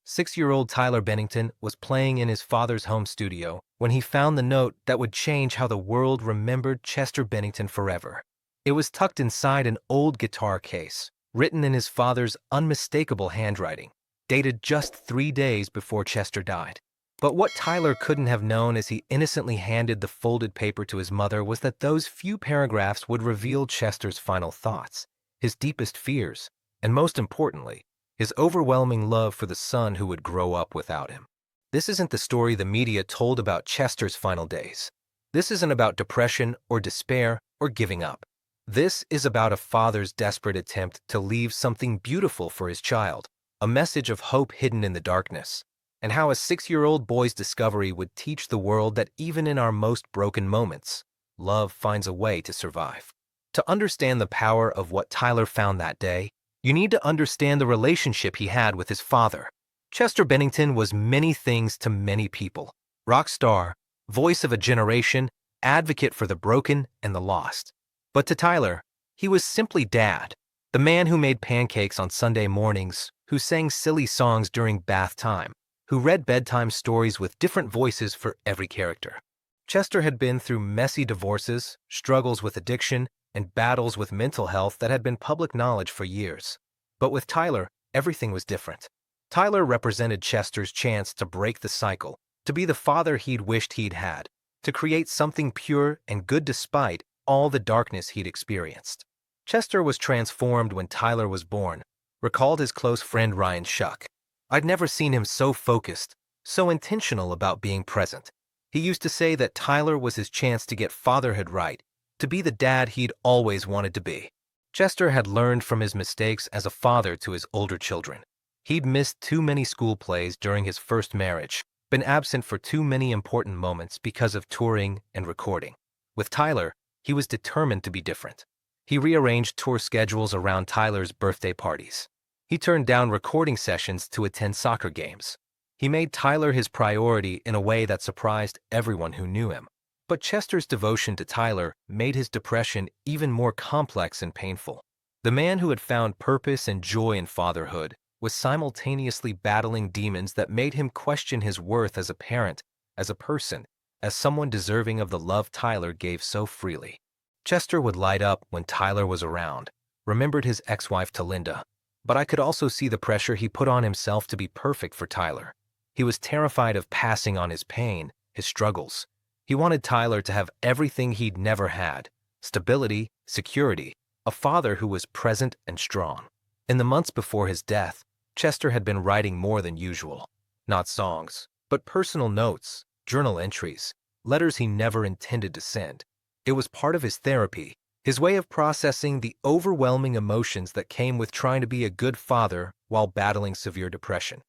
6-year-old Tyler Bennington was playing in his father's home studio when he found the note that would change how the world remembered Chester Bennington forever. It was tucked inside an old guitar case, written in his father's unmistakable handwriting, dated just 3 days before Chester died. But what Tyler couldn't have known as he innocently handed the folded paper to his mother was that those few paragraphs would reveal Chester's final thoughts, his deepest fears, and most importantly, his overwhelming love for the son who would grow up without him. This isn't the story the media told about Chester's final days. This isn't about depression or despair or giving up. This is about a father's desperate attempt to leave something beautiful for his child, a message of hope hidden in the darkness, and how a 6-year-old boy's discovery would teach the world that even in our most broken moments, love finds a way to survive. To understand the power of what Tyler found that day, you need to understand the relationship he had with his father. Chester Bennington was many things to many people. Rock star, voice of a generation, advocate for the broken and the lost. But to Tyler, he was simply Dad, the man who made pancakes on Sunday mornings, who sang silly songs during bath time, who read bedtime stories with different voices for every character. Chester had been through messy divorces, struggles with addiction, and battles with mental health that had been public knowledge for years. But with Tyler, everything was different. Tyler represented Chester's chance to break the cycle, to be the father he'd wished he'd had, to create something pure and good despite all the darkness he'd experienced. Chester was transformed when Tyler was born, recalled his close friend Ryan Shuck. I'd never seen him so focused, so intentional about being present. He used to say that Tyler was his chance to get fatherhood right, to be the dad he'd always wanted to be. Chester had learned from his mistakes as a father to his older children. He'd missed too many school plays during his first marriage, been absent for too many important moments because of touring and recording. With Tyler, he was determined to be different. He rearranged tour schedules around Tyler's birthday parties. He turned down recording sessions to attend soccer games. He made Tyler his priority in a way that surprised everyone who knew him. But Chester's devotion to Tyler made his depression even more complex and painful. The man who had found purpose and joy in fatherhood was simultaneously battling demons that made him question his worth as a parent, as a person, as someone deserving of the love Tyler gave so freely. Chester would light up when Tyler was around, remembered his ex-wife Linda, but I could also see the pressure he put on himself to be perfect for Tyler. He was terrified of passing on his pain, his struggles. He wanted Tyler to have everything he'd never had: stability, security, a father who was present and strong. In the months before his death, Chester had been writing more than usual. Not songs, but personal notes, journal entries, letters he never intended to send. It was part of his therapy, his way of processing the overwhelming emotions that came with trying to be a good father while battling severe depression.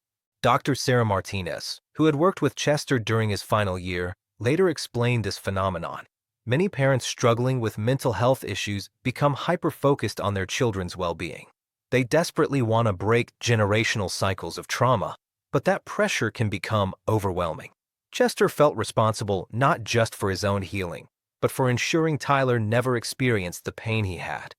Dr. Sarah Martinez, who had worked with Chester during his final year, later explained this phenomenon. Many parents struggling with mental health issues become hyper-focused on their children's well-being. They desperately want to break generational cycles of trauma, but that pressure can become overwhelming. Chester felt responsible not just for his own healing, but for ensuring Tyler never experienced the pain he had.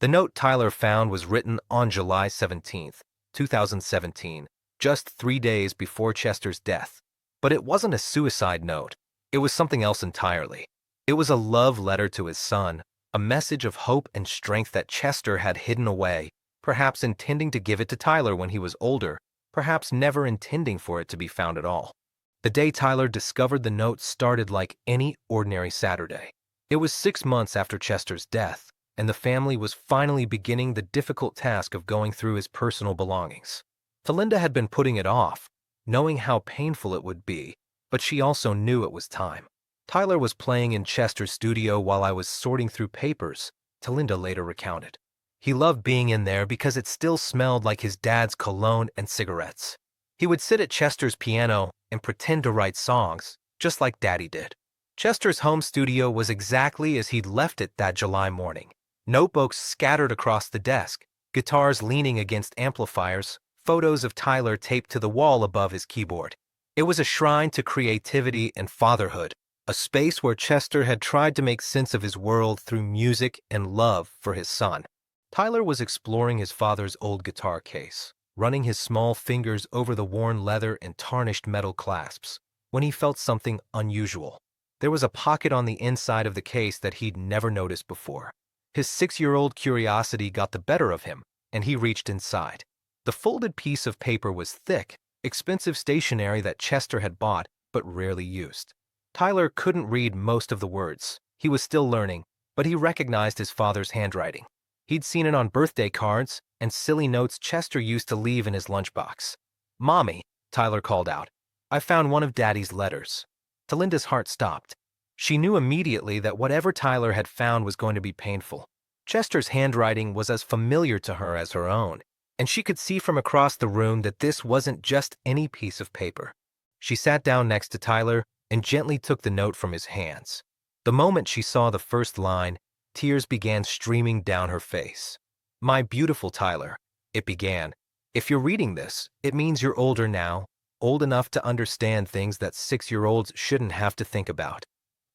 The note Tyler found was written on July 17, 2017, just 3 days before Chester's death. But it wasn't a suicide note. It was something else entirely. It was a love letter to his son, a message of hope and strength that Chester had hidden away, perhaps intending to give it to Tyler when he was older, perhaps never intending for it to be found at all. The day Tyler discovered the note started like any ordinary Saturday. It was 6 months after Chester's death, and the family was finally beginning the difficult task of going through his personal belongings. Linda had been putting it off, knowing how painful it would be, but she also knew it was time. Tyler was playing in Chester's studio while I was sorting through papers, Linda later recounted. He loved being in there because it still smelled like his dad's cologne and cigarettes. He would sit at Chester's piano and pretend to write songs, just like Daddy did. Chester's home studio was exactly as he'd left it that July morning. Notebooks scattered across the desk, guitars leaning against amplifiers, photos of Tyler taped to the wall above his keyboard. It was a shrine to creativity and fatherhood, a space where Chester had tried to make sense of his world through music and love for his son. Tyler was exploring his father's old guitar case, running his small fingers over the worn leather and tarnished metal clasps, when he felt something unusual. There was a pocket on the inside of the case that he'd never noticed before. His 6-year-old curiosity got the better of him, and he reached inside. The folded piece of paper was thick, expensive stationery that Chester had bought but rarely used. Tyler couldn't read most of the words. He was still learning, but he recognized his father's handwriting. He'd seen it on birthday cards and silly notes Chester used to leave in his lunchbox. "Mommy," Tyler called out, "I found one of Daddy's letters." Talinda's heart stopped. She knew immediately that whatever Tyler had found was going to be painful. Chester's handwriting was as familiar to her as her own, and she could see from across the room that this wasn't just any piece of paper. She sat down next to Tyler and gently took the note from his hands. The moment she saw the first line, tears began streaming down her face. "My beautiful Tyler," it began, "if you're reading this, it means you're older now, old enough to understand things that 6-year-olds shouldn't have to think about."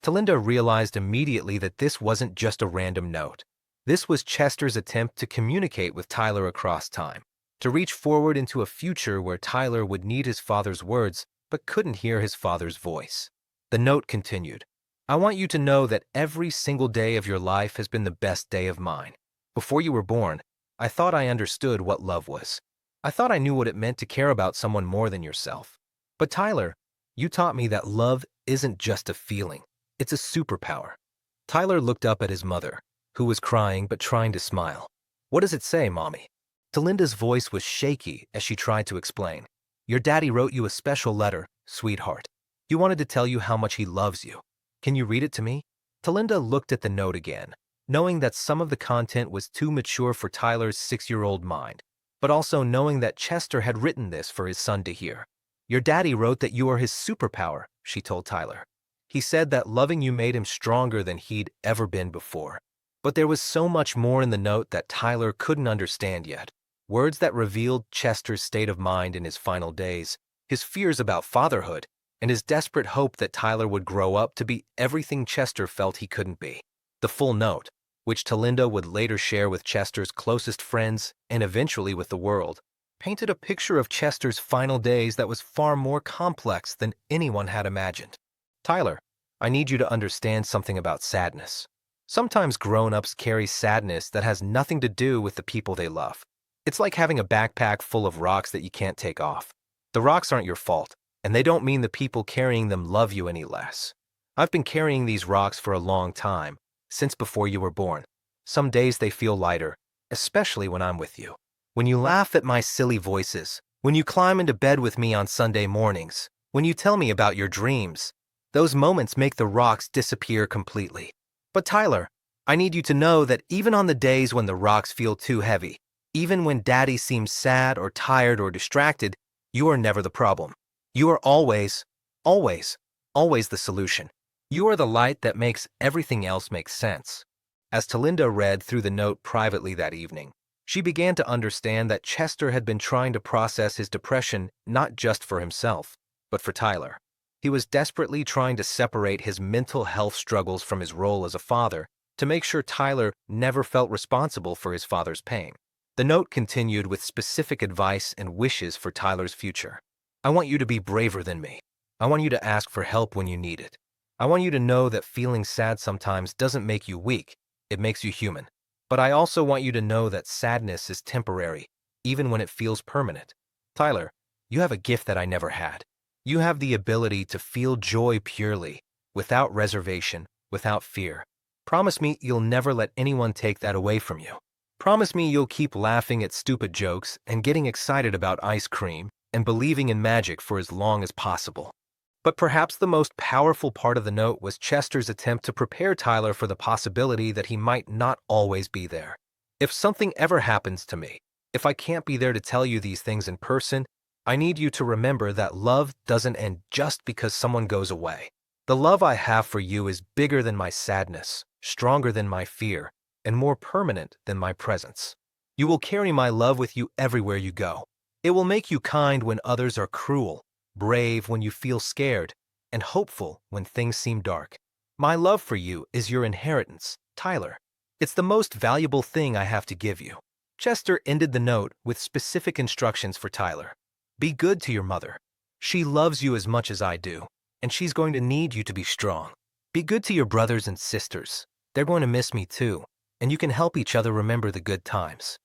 Talinda realized immediately that this wasn't just a random note. This was Chester's attempt to communicate with Tyler across time, to reach forward into a future where Tyler would need his father's words but couldn't hear his father's voice. The note continued, "I want you to know that every single day of your life has been the best day of mine. Before you were born, I thought I understood what love was. I thought I knew what it meant to care about someone more than yourself. But Tyler, you taught me that love isn't just a feeling. It's a superpower." Tyler looked up at his mother, who was crying but trying to smile. "What does it say, Mommy?" Talinda's voice was shaky as she tried to explain. "Your daddy wrote you a special letter, sweetheart. He wanted to tell you how much he loves you. Can you read it to me?" Talinda looked at the note again, knowing that some of the content was too mature for Tyler's 6-year-old mind, but also knowing that Chester had written this for his son to hear. "Your daddy wrote that you are his superpower," she told Tyler. "He said that loving you made him stronger than he'd ever been before." But there was so much more in the note that Tyler couldn't understand yet. Words that revealed Chester's state of mind in his final days, his fears about fatherhood, and his desperate hope that Tyler would grow up to be everything Chester felt he couldn't be. The full note, which Talinda would later share with Chester's closest friends and eventually with the world, painted a picture of Chester's final days that was far more complex than anyone had imagined. "Tyler, I need you to understand something about sadness. Sometimes grown-ups carry sadness that has nothing to do with the people they love. It's like having a backpack full of rocks that you can't take off. The rocks aren't your fault, and they don't mean the people carrying them love you any less. I've been carrying these rocks for a long time, since before you were born. Some days they feel lighter, especially when I'm with you. When you laugh at my silly voices, when you climb into bed with me on Sunday mornings, when you tell me about your dreams, those moments make the rocks disappear completely. But Tyler, I need you to know that even on the days when the rocks feel too heavy, even when Daddy seems sad or tired or distracted, you are never the problem. You are always, always, always the solution. You are the light that makes everything else make sense." As Talinda read through the note privately that evening, she began to understand that Chester had been trying to process his depression not just for himself, but for Tyler. He was desperately trying to separate his mental health struggles from his role as a father to make sure Tyler never felt responsible for his father's pain. The note continued with specific advice and wishes for Tyler's future. "I want you to be braver than me. I want you to ask for help when you need it. I want you to know that feeling sad sometimes doesn't make you weak, it makes you human. But I also want you to know that sadness is temporary, even when it feels permanent. Tyler, you have a gift that I never had. You have the ability to feel joy purely, without reservation, without fear. Promise me you'll never let anyone take that away from you. Promise me you'll keep laughing at stupid jokes and getting excited about ice cream and believing in magic for as long as possible." But perhaps the most powerful part of the note was Chester's attempt to prepare Tyler for the possibility that he might not always be there. "If something ever happens to me, if I can't be there to tell you these things in person, I need you to remember that love doesn't end just because someone goes away. The love I have for you is bigger than my sadness, stronger than my fear, and more permanent than my presence. You will carry my love with you everywhere you go. It will make you kind when others are cruel, brave when you feel scared, and hopeful when things seem dark. My love for you is your inheritance, Tyler. It's the most valuable thing I have to give you. Chester ended the note with specific instructions for Tyler. Be good to your mother. She loves you as much as I do, and she's going to need you to be strong. Be good to your brothers and sisters. They're going to miss me too, and you can help each other remember the good times.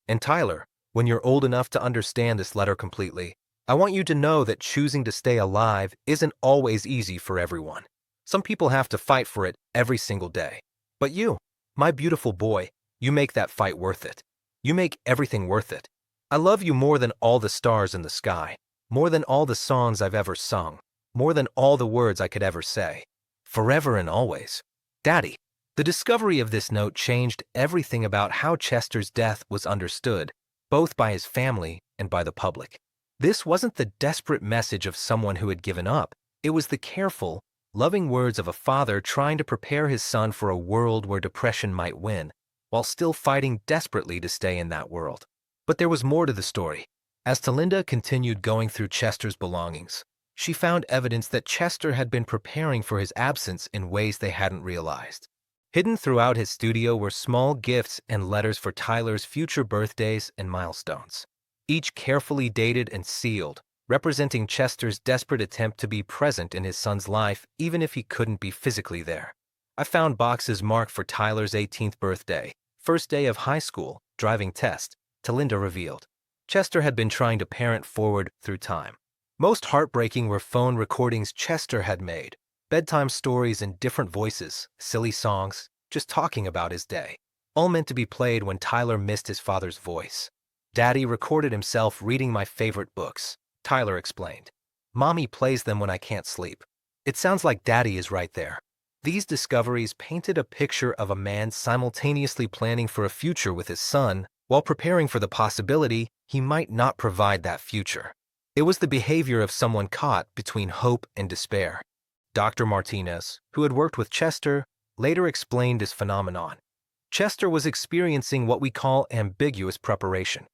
And Tyler, when you're old enough to understand this letter completely, I want you to know that choosing to stay alive isn't always easy for everyone. Some people have to fight for it every single day. But you, my beautiful boy, you make that fight worth it. You make everything worth it. I love you more than all the stars in the sky, more than all the songs I've ever sung, more than all the words I could ever say. Forever and always. Daddy. The discovery of this note changed everything about how Chester's death was understood, both by his family and by the public. This wasn't the desperate message of someone who had given up. It was the careful, loving words of a father trying to prepare his son for a world where depression might win, while still fighting desperately to stay in that world. But there was more to the story. As Talinda continued going through Chester's belongings, she found evidence that Chester had been preparing for his absence in ways they hadn't realized. Hidden throughout his studio were small gifts and letters for Tyler's future birthdays and milestones, each carefully dated and sealed, representing Chester's desperate attempt to be present in his son's life even if he couldn't be physically there. I found boxes marked for Tyler's 18th birthday, first day of high school, driving test, Talinda revealed. Chester had been trying to parent forward through time. Most heartbreaking were phone recordings Chester had made, bedtime stories in different voices, silly songs, just talking about his day, all meant to be played when Tyler missed his father's voice. Daddy recorded himself reading my favorite books, Tyler explained. Mommy plays them when I can't sleep. It sounds like Daddy is right there. These discoveries painted a picture of a man simultaneously planning for a future with his son while preparing for the possibility he might not provide that future. It was the behavior of someone caught between hope and despair. Dr. Martinez, who had worked with Chester, later explained his phenomenon. Chester was experiencing what we call ambiguous preparation.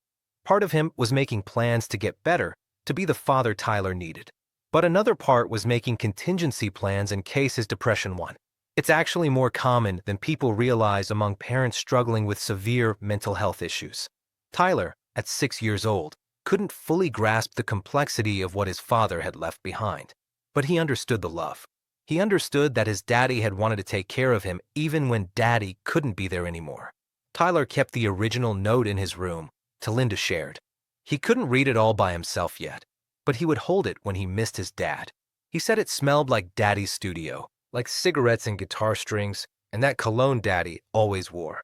Part of him was making plans to get better, to be the father Tyler needed. But another part was making contingency plans in case his depression won. It's actually more common than people realize among parents struggling with severe mental health issues. Tyler, at 6 years old, couldn't fully grasp the complexity of what his father had left behind. But he understood the love. He understood that his daddy had wanted to take care of him even when daddy couldn't be there anymore. Tyler kept the original note in his room, Talinda shared. He couldn't read it all by himself yet, but he would hold it when he missed his dad. He said it smelled like Daddy's studio, like cigarettes and guitar strings, and that cologne Daddy always wore.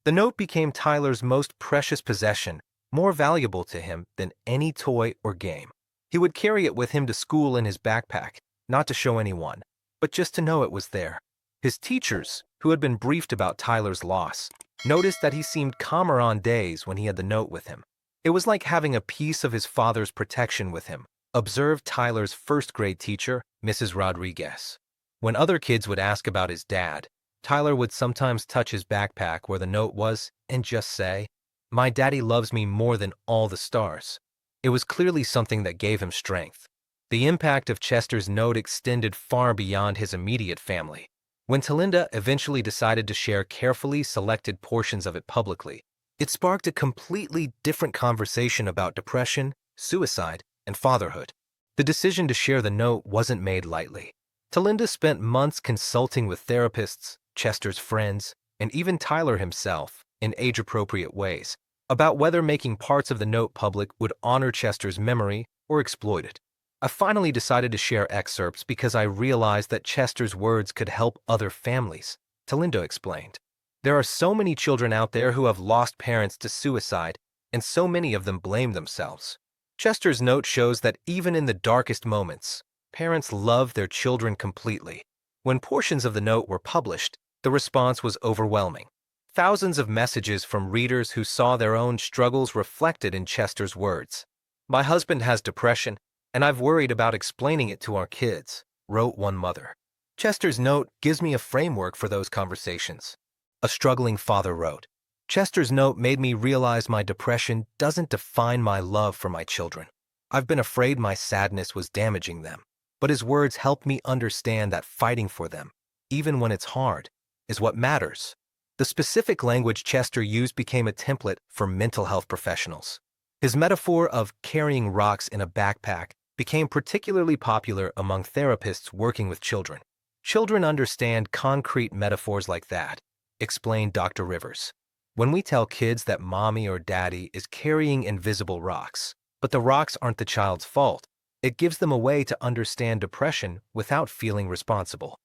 The note became Tyler's most precious possession, more valuable to him than any toy or game. He would carry it with him to school in his backpack, not to show anyone, but just to know it was there. His teachers, who had been briefed about Tyler's loss, noticed that he seemed calmer on days when he had the note with him. It was like having a piece of his father's protection with him, observed Tyler's first-grade teacher, Mrs. Rodriguez. When other kids would ask about his dad, Tyler would sometimes touch his backpack where the note was and just say, "My daddy loves me more than all the stars." It was clearly something that gave him strength. The impact of Chester's note extended far beyond his immediate family. When Talinda eventually decided to share carefully selected portions of it publicly, it sparked a completely different conversation about depression, suicide, and fatherhood. The decision to share the note wasn't made lightly. Talinda spent months consulting with therapists, Chester's friends, and even Tyler himself, in age-appropriate ways, about whether making parts of the note public would honor Chester's memory or exploit it. I finally decided to share excerpts because I realized that Chester's words could help other families, Talinda explained. There are so many children out there who have lost parents to suicide, and so many of them blame themselves. Chester's note shows that even in the darkest moments, parents love their children completely. When portions of the note were published, the response was overwhelming. Thousands of messages from readers who saw their own struggles reflected in Chester's words. "My husband has depression, and I've worried about explaining it to our kids," wrote one mother. Chester's note gives me a framework for those conversations. A struggling father wrote, "Chester's note made me realize my depression doesn't define my love for my children. I've been afraid my sadness was damaging them, but his words helped me understand that fighting for them, even when it's hard, is what matters." The specific language Chester used became a template for mental health professionals. His metaphor of carrying rocks in a backpack became particularly popular among therapists working with children. Children understand concrete metaphors like that, explained Dr. Rivers. When we tell kids that mommy or daddy is carrying invisible rocks, but the rocks aren't the child's fault, it gives them a way to understand depression without feeling responsible.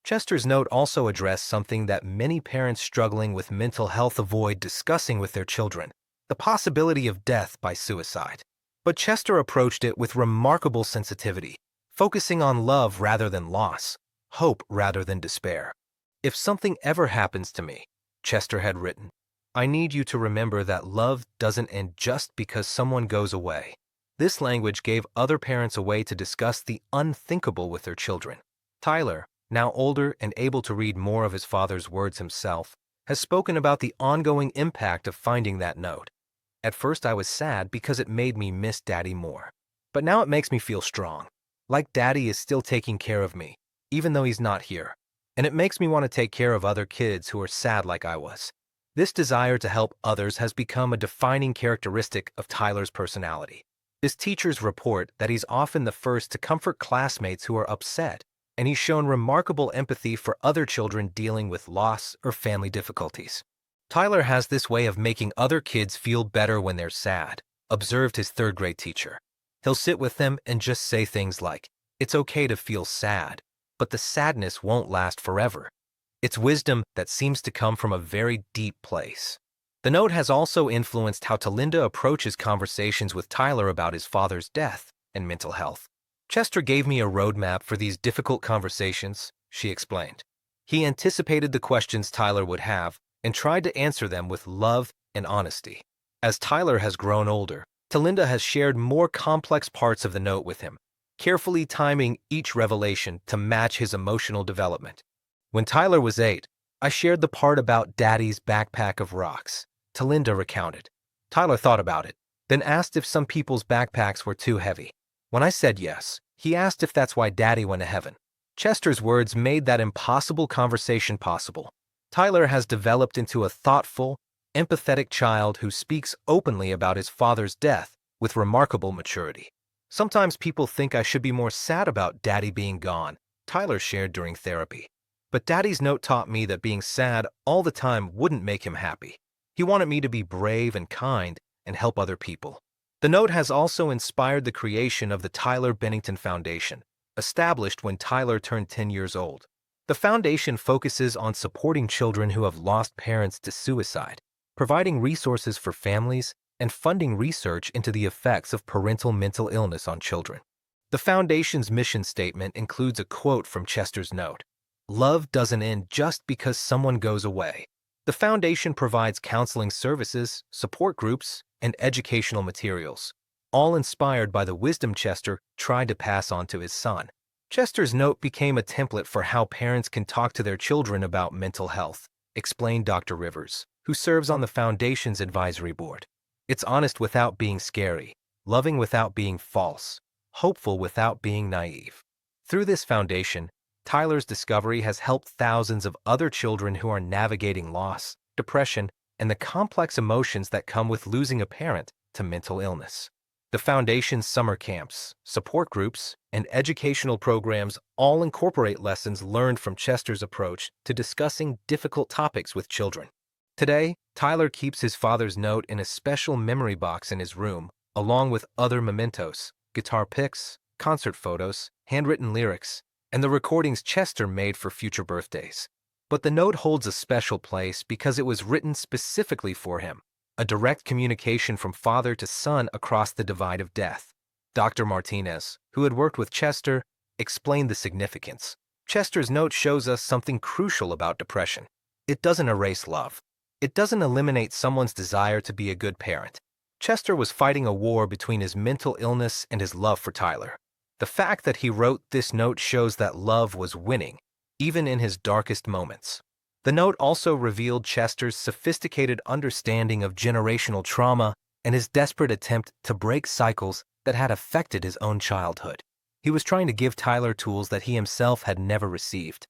Chester's note also addressed something that many parents struggling with mental health avoid discussing with their children: the possibility of death by suicide. But Chester approached it with remarkable sensitivity, focusing on love rather than loss, hope rather than despair. If something ever happens to me, Chester had written, I need you to remember that love doesn't end just because someone goes away. This language gave other parents a way to discuss the unthinkable with their children. Tyler, now older and able to read more of his father's words himself, has spoken about the ongoing impact of finding that note. At first I was sad because it made me miss Daddy more. But now it makes me feel strong, like Daddy is still taking care of me, even though he's not here. And it makes me want to take care of other kids who are sad like I was. This desire to help others has become a defining characteristic of Tyler's personality. His teachers report that he's often the first to comfort classmates who are upset, and he's shown remarkable empathy for other children dealing with loss or family difficulties. Tyler has this way of making other kids feel better when they're sad, observed his third-grade teacher. He'll sit with them and just say things like, it's okay to feel sad, but the sadness won't last forever. It's wisdom that seems to come from a very deep place. The note has also influenced how Talinda approaches conversations with Tyler about his father's death and mental health. Chester gave me a roadmap for these difficult conversations, she explained. He anticipated the questions Tyler would have and tried to answer them with love and honesty. As Tyler has grown older, Talinda has shared more complex parts of the note with him, carefully timing each revelation to match his emotional development. When Tyler was 8, I shared the part about Daddy's backpack of rocks. Talinda recounted. Tyler thought about it, then asked if some people's backpacks were too heavy. When I said yes, he asked if that's why Daddy went to heaven. Chester's words made that impossible conversation possible. Tyler has developed into a thoughtful, empathetic child who speaks openly about his father's death with remarkable maturity. Sometimes people think I should be more sad about Daddy being gone, Tyler shared during therapy. But Daddy's note taught me that being sad all the time wouldn't make him happy. He wanted me to be brave and kind and help other people. The note has also inspired the creation of the Tyler Bennington Foundation, established when Tyler turned 10 years old. The foundation focuses on supporting children who have lost parents to suicide, providing resources for families, and funding research into the effects of parental mental illness on children. The foundation's mission statement includes a quote from Chester's note: "Love doesn't end just because someone goes away." The foundation provides counseling services, support groups, and educational materials, all inspired by the wisdom Chester tried to pass on to his son. Chester's note became a template for how parents can talk to their children about mental health, explained Dr. Rivers, who serves on the foundation's advisory board. It's honest without being scary, loving without being false, hopeful without being naive. Through this foundation, Tyler's discovery has helped thousands of other children who are navigating loss, depression, and the complex emotions that come with losing a parent to mental illness. The foundation's summer camps, support groups, and educational programs all incorporate lessons learned from Chester's approach to discussing difficult topics with children. Today, Tyler keeps his father's note in a special memory box in his room, along with other mementos, guitar picks, concert photos, handwritten lyrics, and the recordings Chester made for future birthdays. But the note holds a special place because it was written specifically for him, a direct communication from father to son across the divide of death. Dr. Martinez, who had worked with Chester, explained the significance. Chester's note shows us something crucial about depression. It doesn't erase love. It doesn't eliminate someone's desire to be a good parent. Chester was fighting a war between his mental illness and his love for Tyler. The fact that he wrote this note shows that love was winning, even in his darkest moments. The note also revealed Chester's sophisticated understanding of generational trauma and his desperate attempt to break cycles that had affected his own childhood. He was trying to give Tyler tools that he himself had never received.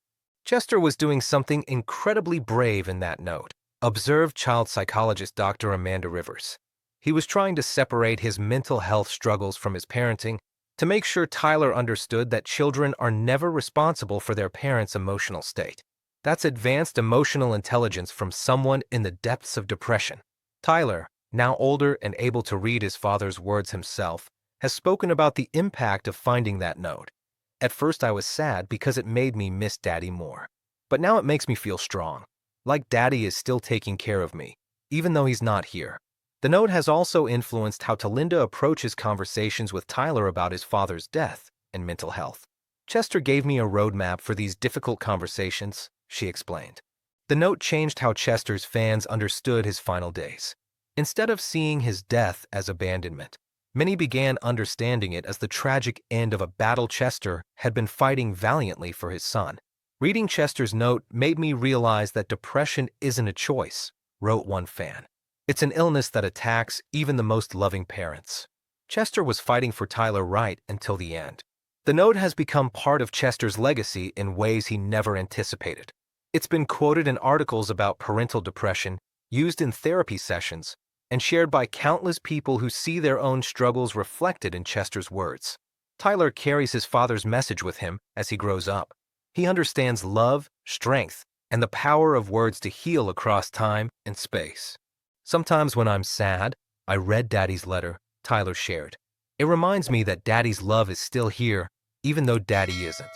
Chester was doing something incredibly brave in that note, observed child psychologist Dr. Amanda Rivers. He was trying to separate his mental health struggles from his parenting to make sure Tyler understood that children are never responsible for their parents' emotional state. That's advanced emotional intelligence from someone in the depths of depression. Tyler, now older and able to read his father's words himself, has spoken about the impact of finding that note. At first I was sad because it made me miss Daddy more. But now it makes me feel strong, like Daddy is still taking care of me, even though he's not here. The note has also influenced how Talinda approaches conversations with Tyler about his father's death and mental health. Chester gave me a roadmap for these difficult conversations, she explained. The note changed how Chester's fans understood his final days. Instead of seeing his death as abandonment, many began understanding it as the tragic end of a battle Chester had been fighting valiantly for his son. Reading Chester's note made me realize that depression isn't a choice, wrote one fan. It's an illness that attacks even the most loving parents. Chester was fighting for Tyler right until the end. The note has become part of Chester's legacy in ways he never anticipated. It's been quoted in articles about parental depression, used in therapy sessions, and shared by countless people who see their own struggles reflected in Chester's words. Tyler carries his father's message with him as he grows up. He understands love, strength, and the power of words to heal across time and space. Sometimes when I'm sad, I read Daddy's letter, Tyler shared. It reminds me that Daddy's love is still here, even though Daddy isn't.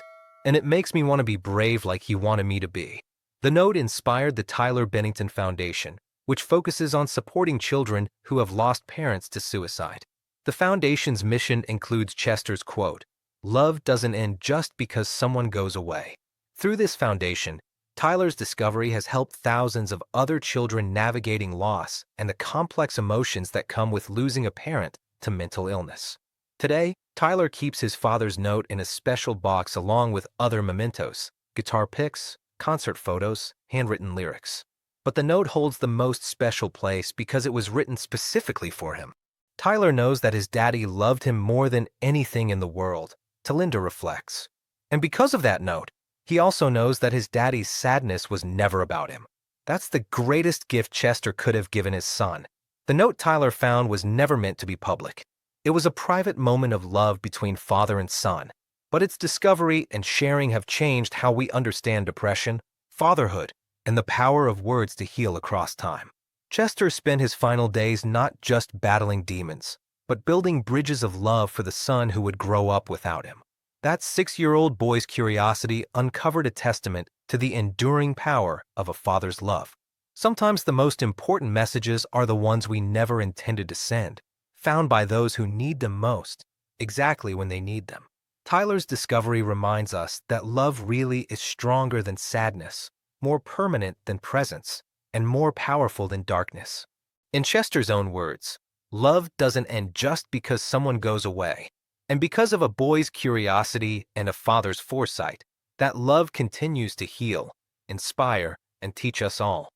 And it makes me want to be brave like he wanted me to be. The note inspired the Tyler Bennington Foundation, which focuses on supporting children who have lost parents to suicide. The foundation's mission includes Chester's quote, "Love doesn't end just because someone goes away." Through this foundation, Tyler's discovery has helped thousands of other children navigating loss and the complex emotions that come with losing a parent to mental illness. Today, Tyler keeps his father's note in a special box along with other mementos, guitar picks, concert photos, handwritten lyrics. But the note holds the most special place because it was written specifically for him. Tyler knows that his daddy loved him more than anything in the world, Talinda reflects. And because of that note, he also knows that his daddy's sadness was never about him. That's the greatest gift Chester could have given his son. The note Tyler found was never meant to be public. It was a private moment of love between father and son. But its discovery and sharing have changed how we understand depression, fatherhood, and the power of words to heal across time. Chester spent his final days not just battling demons, but building bridges of love for the son who would grow up without him. That 6-year-old boy's curiosity uncovered a testament to the enduring power of a father's love. Sometimes the most important messages are the ones we never intended to send, found by those who need them most, exactly when they need them. Tyler's discovery reminds us that love really is stronger than sadness, more permanent than presence, and more powerful than darkness. In Chester's own words, love doesn't end just because someone goes away. And because of a boy's curiosity and a father's foresight, that love continues to heal, inspire, and teach us all.